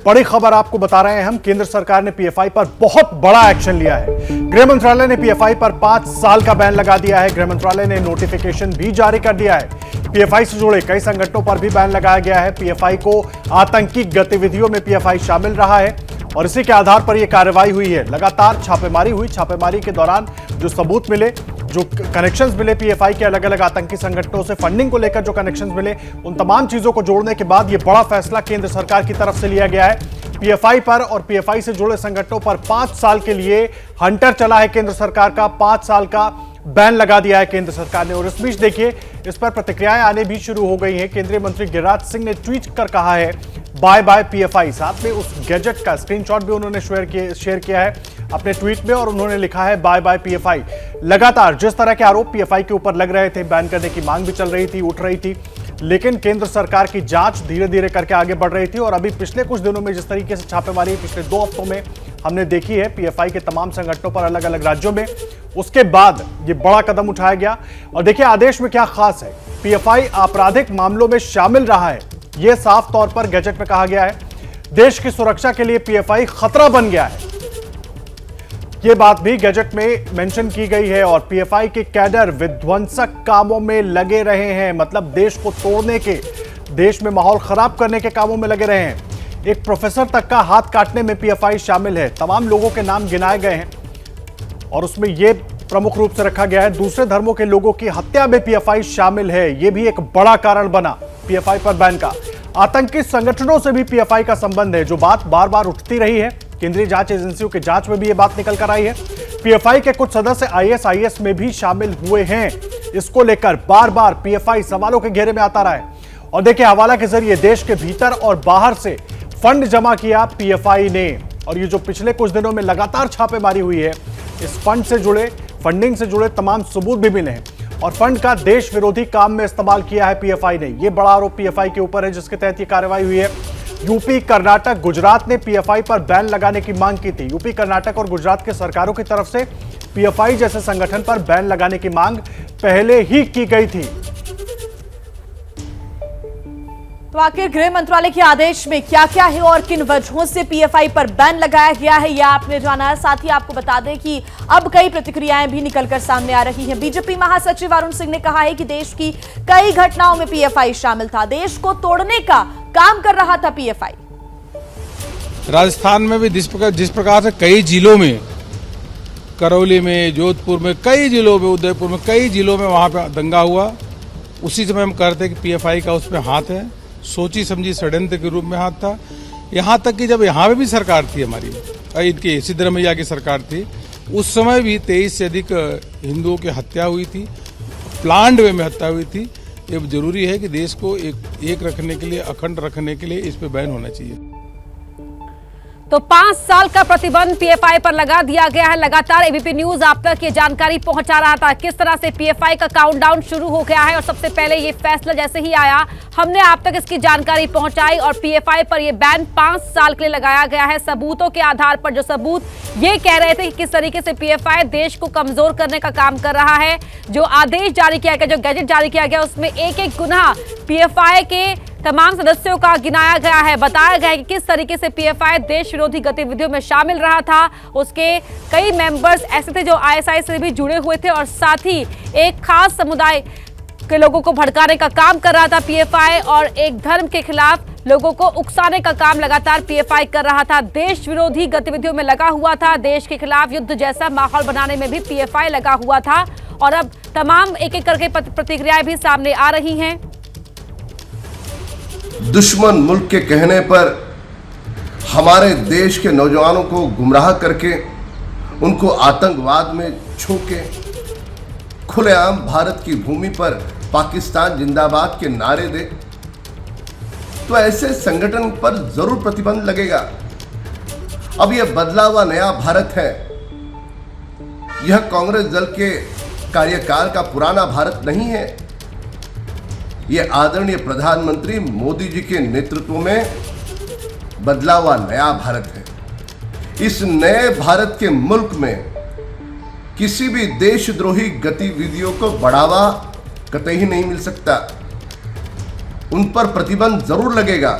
बड़ी खबर आपको बता रहे हैं हम। केंद्र सरकार ने पीएफआई पर बहुत बड़ा एक्शन लिया है। गृह मंत्रालय ने पीएफआई पर 5 साल का बैन लगा दिया है। गृह मंत्रालय ने नोटिफिकेशन भी जारी कर दिया है। पीएफआई से जुड़े कई संगठनों पर भी बैन लगाया गया है। पीएफआई को आतंकी गतिविधियों में पीएफआई शामिल रहा है और इसी के आधार पर यह कार्रवाई हुई है। लगातार छापेमारी हुई। छापेमारी के दौरान जो सबूत मिले, जो कनेक्शंस मिले पीएफआई के अलग अलग आतंकी संगठनों से, फंडिंग को लेकर जो कनेक्शंस मिले, उन तमाम चीजों को जोड़ने के बाद यह बड़ा फैसला केंद्र सरकार की तरफ से लिया गया है। पीएफआई पर और पीएफआई से जुड़े संगठनों पर 5 साल के लिए हंटर चला है केंद्र सरकार का। 5 साल का बैन लगा दिया है केंद्र सरकार ने। और इस बीच देखिए, इस पर प्रतिक्रियाएं आने भी शुरू हो गई हैं। केंद्रीय मंत्री गिरिराज सिंह ने ट्वीट कर कहा है बाय बाय पीएफआई। साथ में उस गैजेट का स्क्रीनशॉट भी उन्होंने शेयर किया है अपने ट्वीट में और उन्होंने लिखा है बाय बाय पीएफआई। लगातार जिस तरह के आरोप पीएफआई के ऊपर लग रहे थे, बैन करने की मांग भी चल रही थी, उठ रही थी, लेकिन केंद्र सरकार की जांच धीरे धीरे करके आगे बढ़ रही थी। और अभी पिछले कुछ दिनों में जिस तरीके से छापेमारी पिछले 2 हफ्तों में हमने देखी है पीएफआई के तमाम संगठनों पर अलग अलग राज्यों में, उसके बाद ये बड़ा कदम उठाया गया। और देखिए आदेश में क्या खास है, पीएफआई आपराधिक मामलों में शामिल रहा है, यह साफ तौर पर गैजेट में कहा गया है। देश की सुरक्षा के लिए पीएफआई खतरा बन गया है, यह बात भी गैजेट में मेंशन की गई है। और पीएफआई के कैडर विध्वंसक कामों में लगे रहे हैं, मतलब देश को तोड़ने के, देश में माहौल खराब करने के कामों में लगे रहे हैं। एक प्रोफेसर तक का हाथ काटने में पीएफआई शामिल है। तमाम लोगों के नाम गिनाए गए हैं और उसमें यह प्रमुख रूप से रखा गया है दूसरे धर्मों के लोगों की हत्या में पीएफआई शामिल है। यह भी एक बड़ा कारण बना पीएफआई पर बैन का। आतंकी संगठनों से भी पीएफआई का संबंध है, जो बात बार बार उठती रही है। केंद्रीय जांच एजेंसियों की जांच में भी यह बात निकल कर आई है। पीएफआई के कुछ सदस्य आईएसआईएस में भी शामिल हुए हैं। इसको लेकर बार बार पीएफआई सवालों के घेरे में आता रहा है। और देखिए, हवाला के जरिए देश के भीतर और बाहर से फंड जमा किया पीएफआई ने। और ये जो पिछले कुछ दिनों में लगातार छापेमारी हुई है, इस फंड से जुड़े, फंडिंग से जुड़े तमाम सबूत भी मिले हैं। और फंड का देश विरोधी काम में इस्तेमाल किया है पीएफआई ने। यह बड़ा आरोप पीएफआई के ऊपर है, जिसके तहत यह कार्रवाई हुई है। यूपी, कर्नाटक, गुजरात ने पीएफआई पर बैन लगाने की मांग की थी। यूपी, कर्नाटक और गुजरात के सरकारों की तरफ से पीएफआई जैसे संगठन पर बैन लगाने की मांग पहले ही की गई थी। तो आखिर गृह मंत्रालय के आदेश में क्या क्या है और किन वजहों से पीएफआई पर बैन लगाया गया है, यह आपने जाना है। साथ ही आपको बता दें कि अब कई प्रतिक्रियाएं भी निकलकर सामने आ रही हैं। बीजेपी महासचिव अरुण सिंह ने कहा है कि देश की कई घटनाओं में पीएफआई शामिल था, देश को तोड़ने का काम कर रहा था पीएफआई। राजस्थान में भी जिस प्रकार से कई जिलों में, करौली में, जोधपुर में, कई जिलों में, उदयपुर में, कई जिलों में वहां पे दंगा हुआ, उसी समय हम कहते कि पीएफआई का उसमें हाथ है। सोची समझी षड्यंत्र के रूप में हाथ था। यहाँ तक कि जब यहाँ पे भी सरकार थी हमारी, इनकी सिद्धरमैया की सरकार थी, उस समय भी 23 से अधिक हिंदुओं की हत्या हुई थी, प्लान्ड वे में हत्या हुई थी। ये जरूरी है कि देश को एक रखने के लिए, अखंड रखने के लिए इस पे बैन होना चाहिए। तो 5 साल का प्रतिबंध पीएफआई पर लगा दिया गया है। लगातार एबीपी न्यूज आप तक ये जानकारी पहुंचा रहा था किस तरह से पीएफआई का काउंटडाउन शुरू हो गया है। और सबसे पहले ये फैसला जैसे ही आया, हमने आप तक इसकी जानकारी पहुंचाई और पीएफआई पर यह बैन 5 साल के लिए लगाया गया है। सबूतों के आधार पर जो सबूत ये कह रहे थे कि किस तरीके से पीएफआई देश को कमजोर करने का काम कर रहा है। जो आदेश जारी किया गया, जो गैजेट जारी किया गया, उसमें एक एक गुनाह पीएफआई के तमाम सदस्यों का गिनाया गया है। बताया गया है कि किस तरीके से पीएफआई देश विरोधी गतिविधियों में शामिल रहा था। उसके कई मेंबर्स ऐसे थे जो आईएसआई से भी जुड़े हुए थे और साथ ही एक खास समुदाय के लोगों को भड़काने का काम कर रहा था पीएफआई और एक धर्म के खिलाफ लोगों को उकसाने का काम लगातार पीएफआई कर रहा था। देश विरोधी गतिविधियों में लगा हुआ था। देश के खिलाफ युद्ध जैसा माहौल बनाने में भी पीएफआई लगा हुआ था। और अब तमाम एक एक करके प्रतिक्रियाएं भी सामने आ रही हैं। दुश्मन मुल्क के कहने पर हमारे देश के नौजवानों को गुमराह करके उनको आतंकवाद में झोंके, खुलेआम भारत की भूमि पर पाकिस्तान जिंदाबाद के नारे दे, तो ऐसे संगठन पर जरूर प्रतिबंध लगेगा। अब यह बदला हुआ नया भारत है, यह कांग्रेस दल के कार्यकाल का पुराना भारत नहीं है। यह आदरणीय प्रधानमंत्री मोदी जी के नेतृत्व में बदला हुआ नया भारत है। इस नए भारत के मुल्क में किसी भी देशद्रोही गतिविधियों को बढ़ावा कतई नहीं मिल सकता। उन पर प्रतिबंध जरूर लगेगा।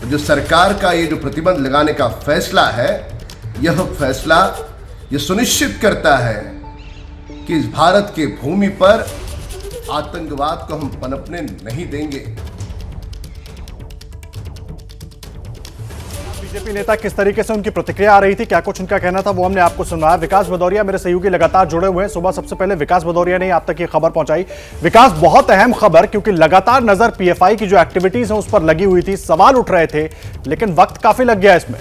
जो सरकार का ये जो प्रतिबंध लगाने का फैसला है, यह फैसला ये सुनिश्चित करता है कि इस भारत के भूमि पर आतंकवाद को हम पनपने नहीं देंगे। बीजेपी नेता किस तरीके से उनकी प्रतिक्रिया आ रही थी, क्या कुछ उनका कहना था, वो हमने आपको सुनवाया। विकास भदौरिया मेरे सहयोगी लगातार जुड़े हुए हैं। सुबह सबसे पहले विकास भदौरिया ने आप तक ये खबर पहुंचाई। विकास, बहुत अहम खबर, क्योंकि लगातार नजर पीएफआई की जो एक्टिविटीज है उस पर लगी हुई थी, सवाल उठ रहे थे, लेकिन वक्त काफी लग गया इसमें।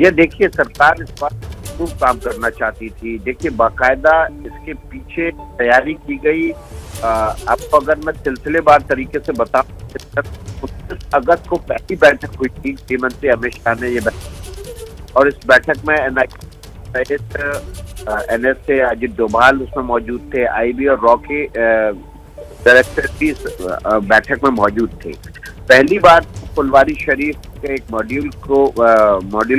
ये देखिए, सरकार इस बार खूब काम करना चाहती थी। देखिए, बाकायदा इसके पीछे तैयारी की गई। आपको अगर मैं सिलसिलेवार तरीके से बताऊं, 29 अगस्त को पहली बैठक हुई थी गृह मंत्री अमित शाह ने ये बैठक, और इस बैठक में एनएस से अजित डोभाल उसमें मौजूद थे, आईबी और रॉ के डायरेक्टर भी बैठक में मौजूद थे। पहली बार फुलवारी शरीफ के एक मॉड्यूल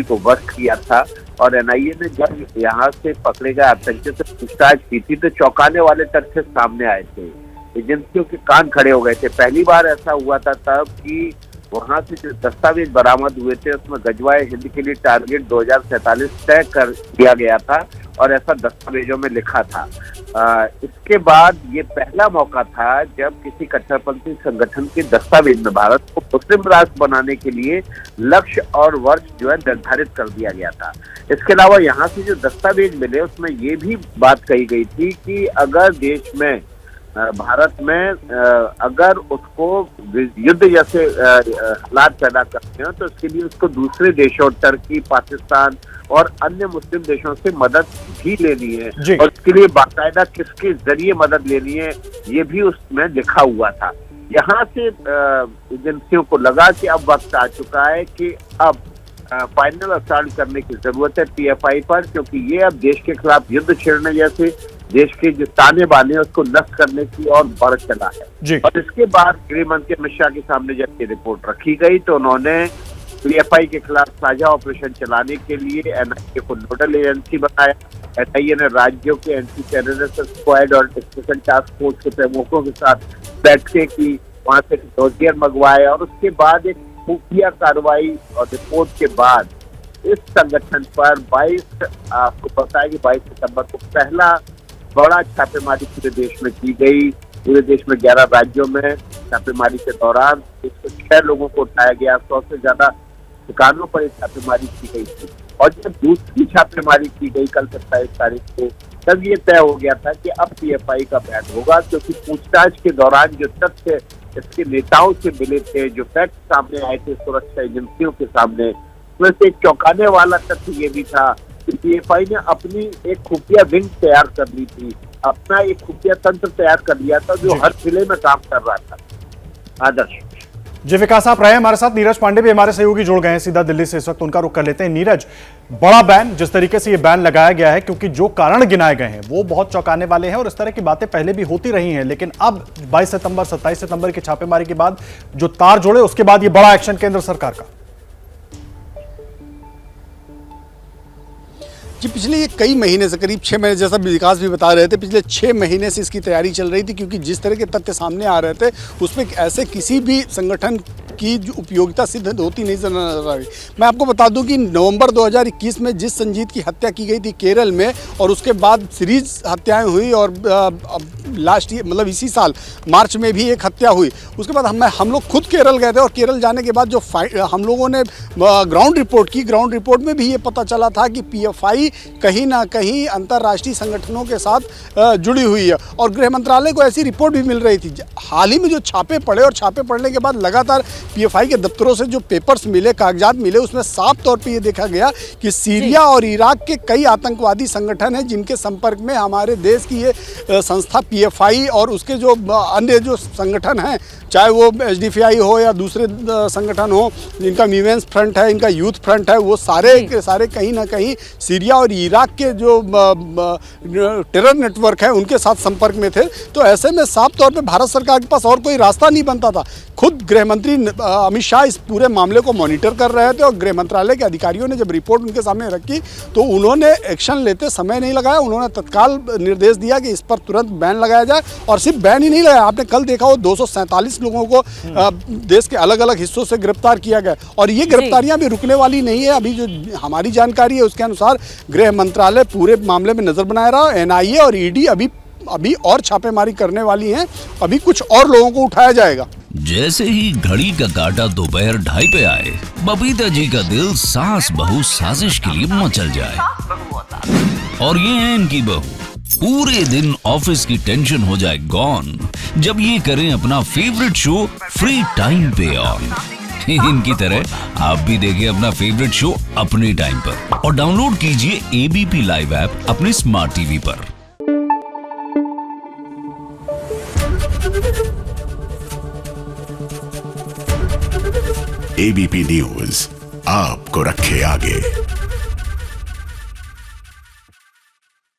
को वक्त किया था, और एनआईए ने जब यहाँ से पकड़े गए आतंकियों से पूछताछ की थी तो चौंकाने वाले तथ्य सामने आए थे। एजेंसियों के कान खड़े हो गए थे। पहली बार ऐसा हुआ था तब कि वहां से जो दस्तावेज बरामद हुए थे उसमें गजवाए हिंद के लिए टारगेट 2047 तय कर दिया गया था, और ऐसा दस्तावेजों में लिखा था। इसके बाद ये पहला मौका था जब किसी कट्टरपंथी संगठन के दस्तावेज में भारत को मुस्लिम राष्ट्र बनाने के लिए लक्ष्य और वर्ष जो है निर्धारित कर दिया गया था। इसके अलावा यहाँ से जो दस्तावेज मिले उसमें ये भी बात कही गई थी कि अगर देश में भारत में अगर उसको युद्ध जैसे हालात पैदा करते हैं तो इसके लिए उसको दूसरे देशों, टर्की, पाकिस्तान और अन्य मुस्लिम देशों से मदद भी लेनी है, और इसके लिए बाकायदा किसके जरिए मदद लेनी है ये भी उसमें लिखा हुआ था। यहाँ से एजेंसियों को लगा कि अब वक्त आ चुका है कि अब फाइनल असल्ट करने की जरूरत है पीएफआई पर, क्योंकि ये अब देश के खिलाफ युद्ध छेड़ने जैसे देश के जो ताने बाने उसको नष्ट करने की और बढ़ चला है। और इसके बाद गृह मंत्री अमित शाह के सामने जब ये रिपोर्ट रखी गई तो उन्होंने पीएफआई के खिलाफ साझा ऑपरेशन चलाने के लिए एनआईए को नोडल एजेंसी बनाया। एनआईए ने राज्यों के एंटी टेररिस्ट स्क्वाड और स्पेशल टास्क फोर्स के प्रमुखों के साथ बैठकें की, वहां से डोजियर मंगवाए, और उसके बाद एक खुफिया कार्रवाई और रिपोर्ट के बाद इस संगठन पर 22 आपको पता है कि 22 सितंबर को पहला बड़ा छापेमारी पूरे देश में की गई। पूरे देश में 11 राज्यों में छापेमारी के दौरान 106 लोगों को उठाया गया, 100 से ज्यादा ठिकानों पर छापेमारी की गई थी। और जब दूसरी छापेमारी की गई कल 27 तारीख को, तब ये तय हो गया था कि अब पीएफआई का बैन होगा, क्योंकि पूछताछ के दौरान जो तथ्य इसके नेताओं से मिले थे, जो फैक्ट सामने आए थे सुरक्षा एजेंसियों के सामने, उसमें से एक चौंकाने वाला तथ्य ये भी था कि पीएफआई ने अपनी एक खुफिया विंग तैयार कर ली थी, अपना एक खुफिया तंत्र तैयार कर लिया था जो हर जिले में काम कर रहा था। आदर्श जी, विकास आप रहे हमारे साथ। नीरज पांडे भी हमारे सहयोगी जुड़ गए हैं सीधा दिल्ली से, इस वक्त उनका रुख कर लेते हैं। नीरज, बड़ा बैन, जिस तरीके से ये बैन लगाया गया है, क्योंकि जो कारण गिनाए गए हैं वो बहुत चौंकाने वाले हैं और इस तरह की बातें पहले भी होती रही हैं, लेकिन अब 22 सितंबर 27 सितंबर की छापेमारी के बाद जो तार जुड़े, उसके बाद ये बड़ा एक्शन केंद्र सरकार का। जी, पिछले ये कई महीने से, करीब 6 महीने, जैसा विकास भी बता रहे थे, पिछले 6 महीने से इसकी तैयारी चल रही थी, क्योंकि जिस तरह के तथ्य सामने आ रहे थे उसमें ऐसे किसी भी संगठन की जो उपयोगिता सिद्ध होती नहीं नजर आ रही। मैं आपको बता दूं कि नवंबर 2021 में जिस संजीत की हत्या की गई थी केरल में, और उसके बाद सीरीज हत्याएं हुई, और लास्ट ईयर मतलब इसी साल मार्च में भी एक हत्या हुई। उसके बाद हम लोग खुद केरल गए थे, और केरल जाने के बाद जो हम लोगों ने ग्राउंड रिपोर्ट की, ग्राउंड रिपोर्ट में भी ये पता चला था कि पीएफआई कहीं ना कहीं अंतर्राष्ट्रीय संगठनों के साथ जुड़ी हुई है, और गृह मंत्रालय को ऐसी रिपोर्ट भी मिल रही थी। हाल ही में जो छापे पड़े, और छापे पड़ने के बाद लगातार पीएफआई के दफ्तरों से जो पेपर्स मिले, कागजात मिले, उसमें साफ तौर पे ये देखा गया कि सीरिया और इराक के कई आतंकवादी संगठन हैं जिनके संपर्क में हमारे देश की ये संस्था पीएफआई और उसके जो अन्य जो संगठन हैं, चाहे वो एसडीएफआई हो या दूसरे संगठन हो, इनका वीमेंस फ्रंट है, इनका यूथ फ्रंट है, वो सारे के सारे कहीं ना कहीं सीरिया और इराक के जो टेरर नेटवर्क है उनके साथ संपर्क में थे। तो ऐसे में साफ तौर पे भारत सरकार के पास और कोई रास्ता नहीं बनता था। खुद गृह मंत्री अमित शाह इस पूरे मामले को मॉनिटर कर रहे थे, और गृह मंत्रालय के अधिकारियों ने जब रिपोर्ट उनके सामने रखी तो उन्होंने एक्शन लेते समय नहीं लगाया। उन्होंने तत्काल निर्देश दिया कि इस पर तुरंत बैन लगाया जाए, और सिर्फ बैन ही नहीं लगाया, आपने कल देखा वो 247 लोगों को देश के अलग अलग हिस्सों से गिरफ्तार किया गया और ये गिरफ्तारियां भी रुकने वाली नहीं है। अभी जो हमारी जानकारी है उसके अनुसार गृह मंत्रालय पूरे मामले में नजर बनाए रहा, एनआईए और ईडी अभी और छापेमारी करने वाली हैं। अभी कुछ और लोगों को उठाया जाएगा। जैसे ही घड़ी का काटा दोपहर 2:30 पे आए, बबीता जी का दिल सास बहू साजिश के लिए मचल जाए। और ये है इनकी बहू, पूरे दिन ऑफिस की टेंशन हो जाए गॉन जब ये करें अपना फेवरेट शो फ्री टाइम पे ऑन। इनकी तरह आप भी देखिए अपना फेवरेट शो अपने टाइम पर और डाउनलोड कीजिए एबीपी लाइव ऐप अपने स्मार्ट टीवी पर। एबीपी न्यूज आपको रखे आगे।